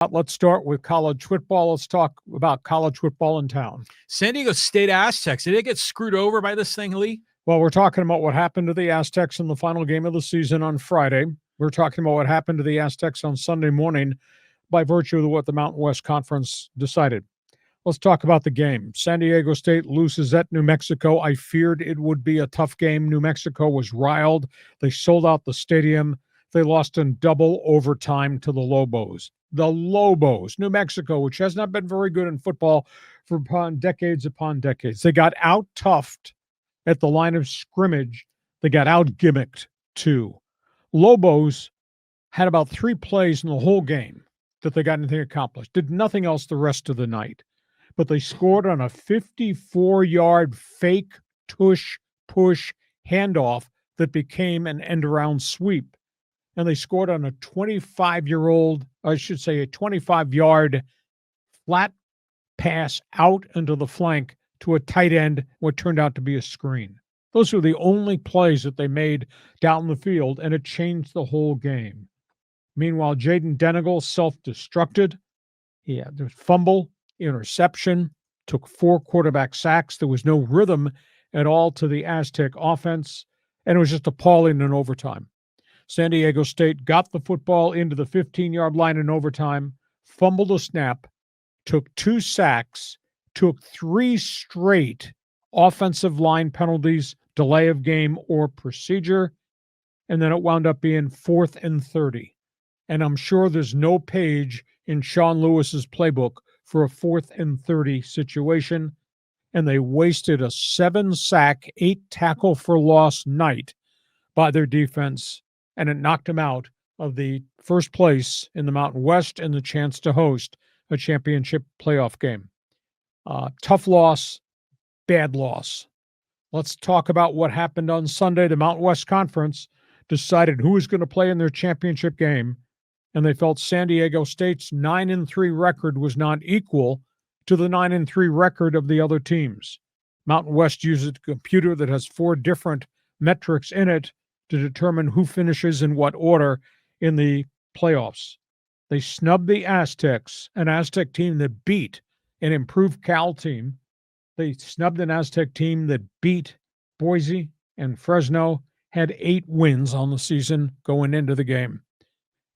Let's start with college football. Let's talk about college football in town. San Diego State Aztecs, did they get screwed over by this thing, Lee? Well, we're talking about what happened to the Aztecs in the final game of the season on Friday. We're talking about what happened to the Aztecs on Sunday morning by virtue of what the Mountain West Conference decided. Let's talk about the game. San Diego State loses at New Mexico. I feared it would be a tough game. New Mexico was riled. They sold out the stadium. They lost in double overtime to the Lobos. The Lobos, New Mexico, which has not been very good in football for decades upon decades. They got out-toughed at the line of scrimmage. They got out-gimmicked, too. Lobos had about 3 plays in the whole game that they got anything accomplished. Did nothing else the rest of the night. But they scored on a 54-yard fake tush-push handoff that became an end-around sweep. And they scored on a 25-yard flat pass out into the flank to a tight end, what turned out to be a screen. Those were the only plays that they made down the field, and it changed the whole game. Meanwhile, Jaden Denegal self-destructed. There was fumble, interception, took 4 quarterback sacks. There was no rhythm at all to the Aztec offense, and it was just appalling in overtime. San Diego State got the football into the 15-yard line in overtime, fumbled a snap, took 2 sacks, took 3 straight offensive line penalties, delay of game or procedure, and then it wound up being 4th and 30. And I'm sure there's no page in Sean Lewis's playbook for a 4th and 30 situation, and they wasted a 7-sack, 8-tackle for loss night by their defense, and it knocked them out of the first place in the Mountain West and the chance to host a championship playoff game. Tough loss, bad loss. Let's talk about what happened on Sunday. The Mountain West Conference decided who was going to play in their championship game, and they felt San Diego State's 9-3 record was not equal to the 9-3 record of the other teams. Mountain West uses a computer that has 4 different metrics in it to determine who finishes in what order in the playoffs. They snubbed the Aztecs, an Aztec team that beat an improved Cal team. They snubbed an Aztec team that beat Boise and Fresno, had 8 wins on the season going into the game.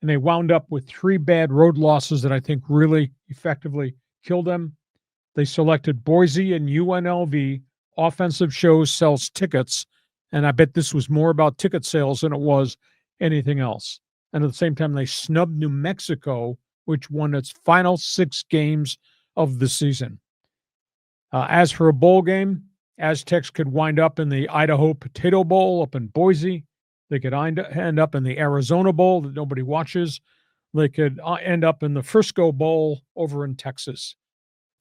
And they wound up with 3 bad road losses that I think really effectively killed them. They selected Boise and UNLV. Offensive shows sells tickets, and I bet this was more about ticket sales than it was anything else. And at the same time, they snubbed New Mexico, which won its final 6 games of the season. As for a bowl game, Aztecs could wind up in the Idaho Potato Bowl up in Boise. They could end up in the Arizona Bowl that nobody watches. They could end up in the Frisco Bowl over in Texas.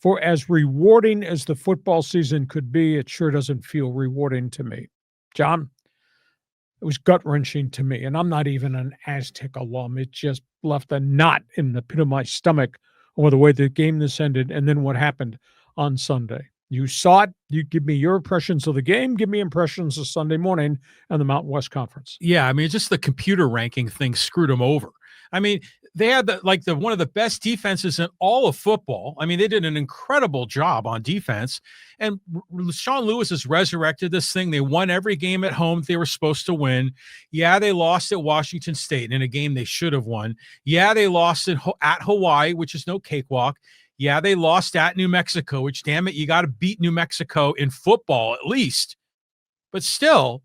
For as rewarding as the football season could be, it sure doesn't feel rewarding to me. John, it was gut-wrenching to me, and I'm not even an Aztec alum. It just left a knot in the pit of my stomach over the way the game this ended and then what happened on Sunday. You saw it. You give me your impressions of the game. Give me impressions of Sunday morning and the Mountain West Conference. Yeah, I mean, just the computer ranking thing screwed them over. I mean, they had one of the best defenses in all of football. I mean, they did an incredible job on defense. And Sean Lewis has resurrected this thing. They won every game at home they were supposed to win. Yeah, they lost at Washington State in a game they should have won. Yeah, they lost at Hawaii, which is no cakewalk. Yeah, they lost at New Mexico, which, damn it, you got to beat New Mexico in football at least. But still,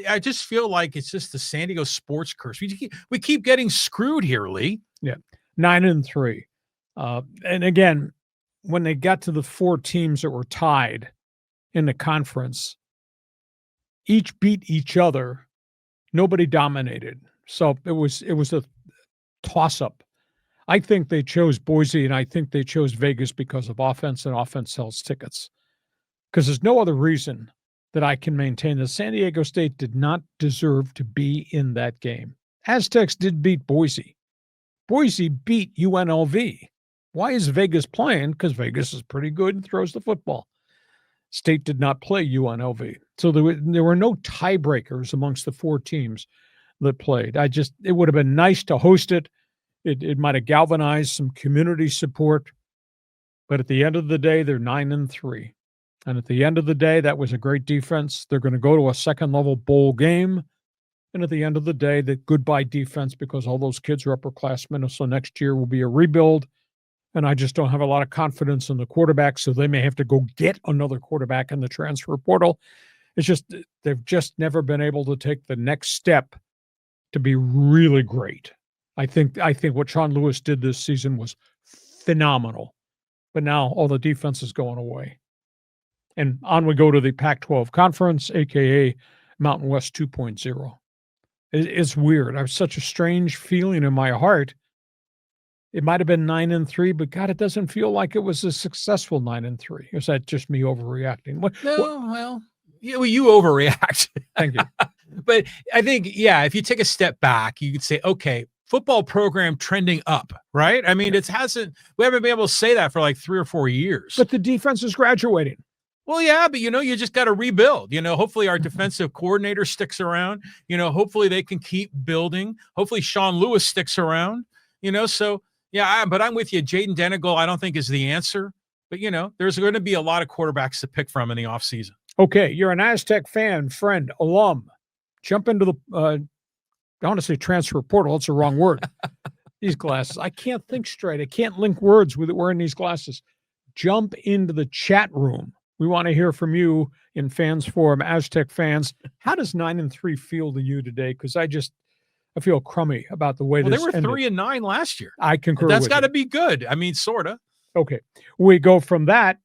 I just feel like it's just the San Diego sports curse. We keep getting screwed here, Lee. Yeah, 9-3. And again, when they got to the 4 teams that were tied in the conference, each beat each other. Nobody dominated. So it was a toss-up. I think they chose Boise, and I think they chose Vegas because of offense, and offense sells tickets. Because there's no other reason that I can maintain that San Diego State did not deserve to be in that game. Aztecs did beat Boise. Boise beat UNLV. Why is Vegas playing? Because Vegas is pretty good and throws the football. State did not play UNLV. So there were no tiebreakers amongst the 4 teams that played. It would have been nice to host it. It might have galvanized some community support, but at the end of the day, they're 9-3. And at the end of the day, that was a great defense. They're going to go to a second-level bowl game. And at the end of the day, the goodbye defense, because all those kids are upperclassmen, so next year will be a rebuild. And I just don't have a lot of confidence in the quarterback, so they may have to go get another quarterback in the transfer portal. It's just they've just never been able to take the next step to be really great. I think what Sean Lewis did this season was phenomenal. But now all the defense is going away. And on we go to the Pac-12 conference, a.k.a. Mountain West 2.0. It's weird. I have such a strange feeling in my heart. It might have been 9-3, but God, it doesn't feel like it was a successful 9-3. Is that just me overreacting? Well, you overreact. Thank you. But I think, if you take a step back, you could say, okay, football program trending up, right? I mean, we haven't been able to say that for like 3 or 4 years. But the defense is graduating. Well, yeah, but you just got to rebuild. Hopefully our defensive coordinator sticks around. Hopefully they can keep building. Hopefully Sean Lewis sticks around. So but I'm with you. Jaden Denegal, I don't think is the answer. But there's going to be a lot of quarterbacks to pick from in the offseason. Okay, you're an Aztec fan, friend, alum. Jump into the I want to say transfer portal. That's the wrong word. These glasses. I can't think straight. I can't link words with it wearing these glasses. Jump into the chat room. We want to hear from you in Fans Forum, Aztec fans. How does 9-3 feel to you today? Because I feel crummy about the way this ended. They were ended. 3-9 last year. I concur. That's got to be good. I mean, sort of. Okay. We go from that